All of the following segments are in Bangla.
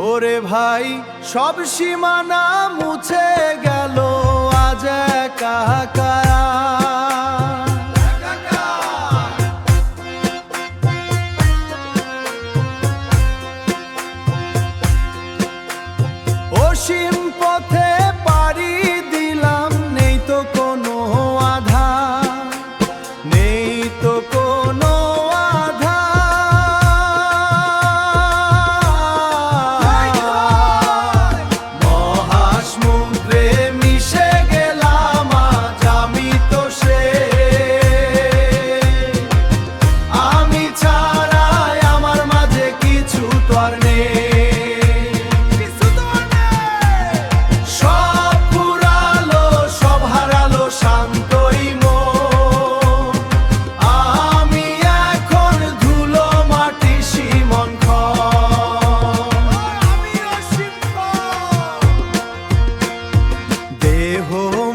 ওরে ভাই সব সীমানা মুছে গেল আজ একাকার। অসীম পথে পাড়ি দিলাম, নেই তো কোনো আধার, নেই তো কোনো আধার। মহাসমুদ্রে মিশে গেলাম আজ আমি তো সে, আমি ছাড়াই আমার মাঝে কিছু তো আর নেই।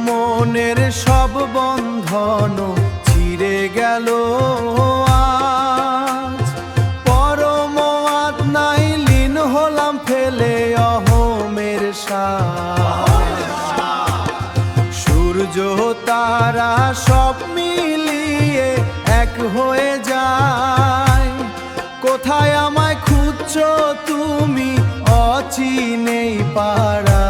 মনের সব বন্ধন ছিঁড়ে গেল আজ, পরম আত্মায় লীন হলাম ফেলে অহমের সাজ। সূর্য তারা সব মিলিয়ে এক হয়ে যায়, কোথায় আমায় খুঁজছো তুমি অচিনেই পাড়া।